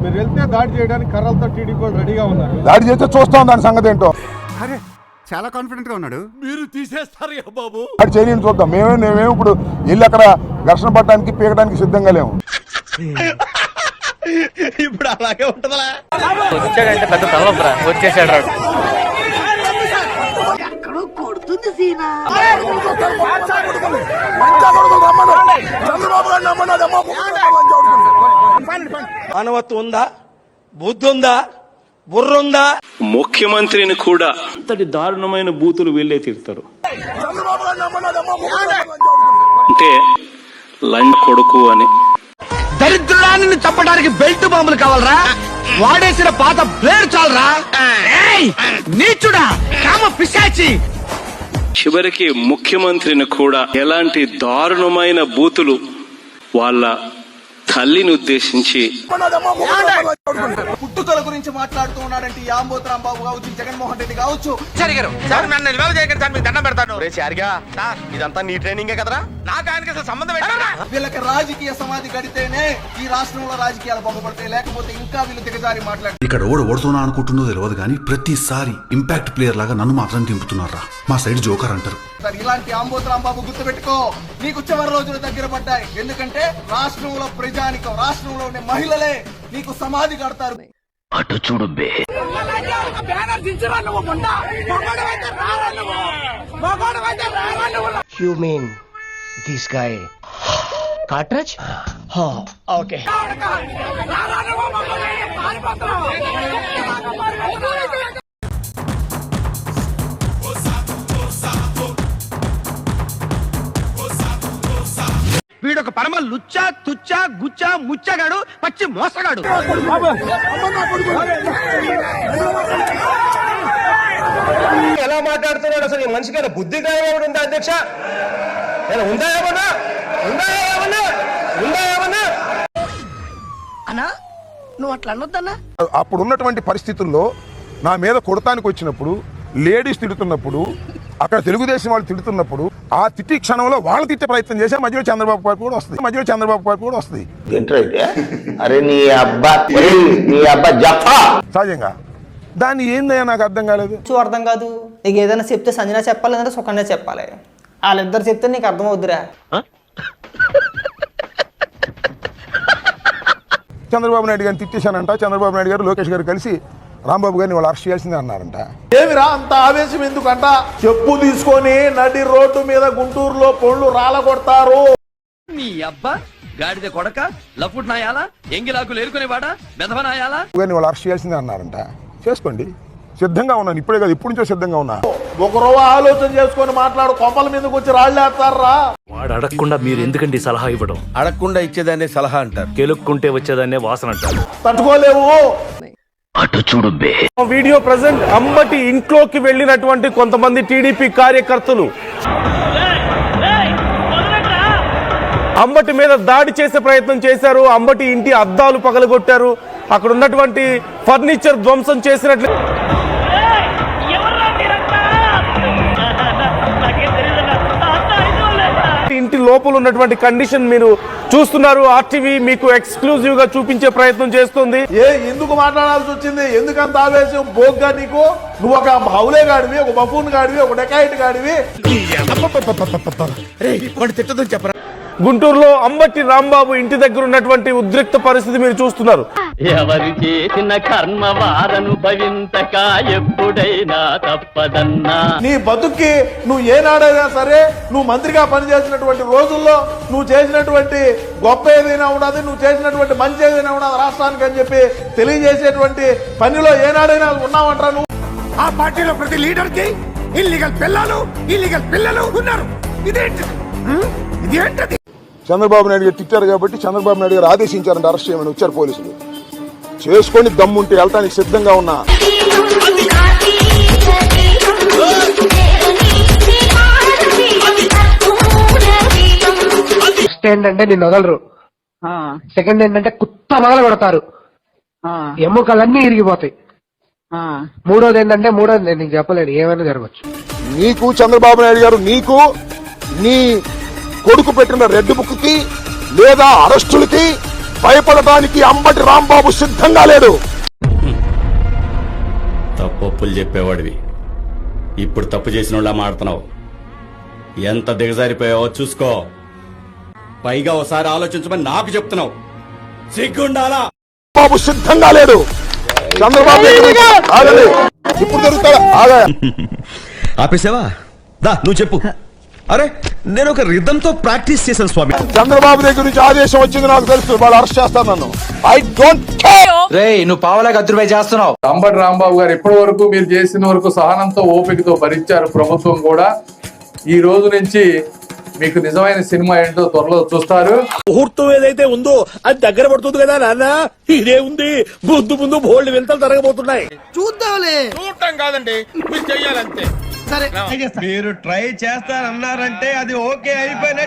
మీరు వెళ్తే దాడి చేయడానికి కర్రలతో టీడీపీ వాళ్ళు రెడీగా ఉన్నారు. దాడి చేస్తే చూస్తాం దాని సంగతి ఏంటో. అరే చాలా కాన్ఫిడెంట్ గా ఉన్నాడు. మీరు తీసేస్తారు బాబు. దాడి చేయని చూద్దాం. మేమేమో ఇప్పుడు వెళ్ళి అక్కడ ఘర్షణ పడడానికి పీకడానికి సిద్ధంగా లేము. ఇప్పుడు అలాగే ఉంటదా? వచ్చాడంటే పెద్ద తలవరా వచ్చేసాడు. మానవత్వం ఉందా? బుద్ధి ఉందా? బుర్రుందా? ముఖ్యమంత్రిని కూడా అంతటి దారుణమైన బూతులు వీళ్ళే తిడతారు. అంటే లంచ్ కొడుకు అని. దరిద్రాన్ని చంపడానికి బెల్ట్ బాంబులు కావాలరా? వాడేసిన పాత బ్లేడ్ చాలరా? నీచుడా, కామ పిశాచి. చివరికి ముఖ్యమంత్రిని కూడా ఎలాంటి దారుణమైన బూతులు వాళ్ళ తల్లిని ఉద్దేశించి పుట్టుకల గురించి మాట్లాడుతూ ఉన్నాడంటే యాంబోత్ రాంబాబు కావచ్చు, జగన్మోహన్ రెడ్డి కావచ్చు. ఇదంతా నీ ట్రైనింగే కదరా? నాకు ఆయనకి అసలు సంబంధం వీళ్ళకి రాజకీయ సమాధి గడితేనే ఈ రాష్ట్రంలో రాజకీయాలు బాగుపడతాయి, లేకపోతే ఇంకా వీళ్ళు దిగజారి మాట్లాడుతారు. ఇక్కడ ఓడుతున్నా అనుకుంటుందో తెలియదు కానీ ప్రతిసారి ఇంపాక్ట్ ప్లేయర్ లాగా నన్ను మాత్రం దింపుతున్నారా. మా సైడ్ జోకర్ అంటారు. ఇలాంటి యాంబోత్ రాంబాబు గుర్తుపెట్టుకో, నీకు చివరి రోజులు దగ్గర పడ్డాయి. ఎందుకంటే రాష్ట్రంలో ప్రజానికం, రాష్ట్రంలో ఉండే మహిళలే నీకు సమాధి కడతారు. అటు చూడు బే. You mean this guy? Cartridge? Oh, okay. వీడొక పరమ లుచ్చా తుచ్చా గుచ్చా ముచ్చగాడు, పచ్చి మోసగాడు. ఎలా మాట్లాడుతున్నాడు అసలు? ఈ మనిషికి బుద్ధి గాయపడి ఉందా అధ్యక్ష? ఉందా ఏమన్నా? అన్నా నువ్వు అట్లా అనొద్దన్నా. అప్పుడు ఉన్నటువంటి పరిస్థితుల్లో నా మీద కొడతానికి వచ్చినప్పుడు, లేడీస్ తిడుతున్నప్పుడు, అక్కడ తెలుగుదేశం వాళ్ళు తిడుతున్నప్పుడు ఆ తిట్టి క్షణంలో వాళ్ళు తిట్టే ప్రయత్నం చేసే మధ్యలో చంద్రబాబు పార్టీ కూడా వస్తుంది. అరే నీ అబ్బా జఫా. సహజంగా దాన్ని ఏందయ్యా నాకు అర్థం కాలేదు. అర్థం కాదు. నీకు ఏదైనా చెప్తే సంజన చెప్పాలి, లేదంటే సుకన్య చెప్పాలి. వాళ్ళిద్దరు చెప్తే నీకు అర్థం అవుద్దురా. చంద్రబాబు నాయుడు గారిని తిట్టేశానంట. చంద్రబాబు నాయుడు గారు లోకేష్ గారు కలిసి రాంబాబు గారిని వాళ్ళు అరెస్ట్ చేయాల్సిందే అన్నారంట. ఏమిరా అంత ఆవేశం ఎందుకంట? చెప్పు తీసుకొని నడి రోడ్డు మీద గుంటూరులో పళ్ళు రాలగొడతారు. నీ అబ్బా గాడిద కొడక, లఫుట్ నాయాలా, ఎంగిలాకులు ఏరుకునేవాడా, బెదవనాయాలా. గారిని వాళ్ళు అరెస్ట్ చేయాల్సిందే అన్నారంట. చేసుకోండి, సిద్ధంగా ఉన్నాను. ఇప్పుడే కాదు, ఇప్పటి నుంచో సిద్ధంగా ఉన్నా. ఒకరోజు ఆలోచన చేసుకొని మాట్లాడు. కొంపల మీదకి వచ్చి రాళ్ళేస్తారా? వాడు అడగకుండా మీరు ఎందుకండి సలహా ఇవ్వడం? అడగకుండా ఇచ్చేదాన్ని సలహా అంటారు, కెలుక్కుంటే వచ్చేదాన్నే వాసన అంటారు. తట్టుకోలేవు. అటు చూడు బే. వీడియో ప్రెజెంట్ అంబటి ఇంట్లోకి వెళ్ళినటువంటి కొంతమంది టీడీపీ కార్యకర్తలు అంబటి మీద దాడి చేసే ప్రయత్నం చేశారు. అంబటి ఇంటి అద్దాలు పగలగొట్టారు. అక్కడ ఉన్నటువంటి ఫర్నిచర్ ధ్వంసం చేసినట్లు ఇంటి లోపల ఉన్నటువంటి కండిషన్ మీరు చూస్తున్నారు. ఆర్టీవీ మీకు ఎక్స్క్లూజివ్ గా చూపించే ప్రయత్నం చేస్తుంది. ఎందుకు మాట్లాడాల్సి వచ్చింది? ఎందుకంత ఆవేశం? బోగ్గా నీకు? నువ్వు ఒక హౌలే గాడివి, ఒక బఫూన్ గాడివి, ఒక డెకాయిట్ గాడివి. తిట్టదని చెప్పరా? గుంటూరులో అంబటి రాంబాబు ఇంటి దగ్గర ఉన్నటువంటి ఉద్రిక్త పరిస్థితి మీరు చూస్తున్నారు. ఎవరు చేసిన కర్మ వారనుభవించక ఎప్పుడైనా తప్పదన్నా. నీ బతుక్కి నువ్వు ఏనాడైనా సరే, నువ్వు మంత్రిగా పనిచేసినటువంటి రోజుల్లో నువ్వు చేసినటువంటి గొప్ప ఏదైనా ఉండదు, నువ్వు చేసినటువంటి మంచి ఏదైనా ఉండదు రాష్ట్రానికి అని చెప్పి తెలియజేసేటువంటి పనిలో ఏనాడైనా ఉన్నావంటారా నువ్వు? ఆ పార్టీలో ప్రతి లీడర్ కి ఇల్లీగల్ పిల్లలు ఉన్నారు. ఇదేంటది? చంద్రబాబు నాయుడు గారు తిట్టారు కాబట్టి చంద్రబాబు నాయుడు గారు ఆదేశించారంటే అరెస్ట్ చేయమని వచ్చారు పోలీసులు. చేసుకొని దమ్ముంటే వెళ్ళటానికి సిద్ధంగా ఉన్నా. ఫస్ట్ ఏంటంటే నిన్ను వదలరు. సెకండ్ ఏంటంటే కుత్త పగల కొడతారు, ఎముకలన్నీ ఇరిగిపోతాయి. మూడోది ఏంటంటే నేను నీకు చెప్పలేను, ఏమైనా జరగచ్చు. నీకు చంద్రబాబు నాయుడు గారు నీకు నీ కొడుకు పెట్టిన రెడ్ బుక్ కి లేదా అరెస్టులకి భయపడటానికి అంబటి రాంబాబు సిద్ధంగా లేడు. తప్పులు చెప్పేవాడివి ఇప్పుడు తప్పు చేసిన వాళ్ళ మాడుతున్నావు. ఎంత దిగజారిపోయావో చూసుకో. పైగా ఒకసారి ఆలోచించమని నాకు చెప్తున్నావు. సిగ్గుండాలా? బాబు సిద్ధంగా లేడు. చంద్రబాబు ఆగండి. ఇప్పుడు జరుగుతాడా? ఆపేసావా? దా నువ్వు చెప్పు. అరే నేను ఒక రిథమ్ తో ప్రాక్టీస్ చేశాను స్వామి. చంద్రబాబు దగ్గర నుంచి ఆదేశం వచ్చింది నాకు తెలుసు. వాళ్ళు అరెస్ట్ చేస్తారు నన్ను. I don't care. నువ్వు పావలా గద్దురుపై చేస్తున్నావు. అంబటి రాంబాబు గారు ఇప్పటి వరకు మీరు చేసిన వరకు సహనంతో ఓపికతో భరించారు. ప్రభుత్వం కూడా ఈ రోజు నుంచి మీకు నిజమైన సినిమా ఏంటో త్వరలో చూస్తారు. ముహూర్తం ఏదైతే ఉందో అది దగ్గర పడుతుంది కదా నాన్న. ఇదే ఉంది, ముందు ముందు బోల్డ్ వింతలు జరగబోతున్నాయి. చూద్దాంలే. చూడటం కాదండి, మీరు చెయ్యాలంతే. సరే మీరు ట్రై చేస్తారన్నారంటే అది ఓకే అయిపోయినట్టు.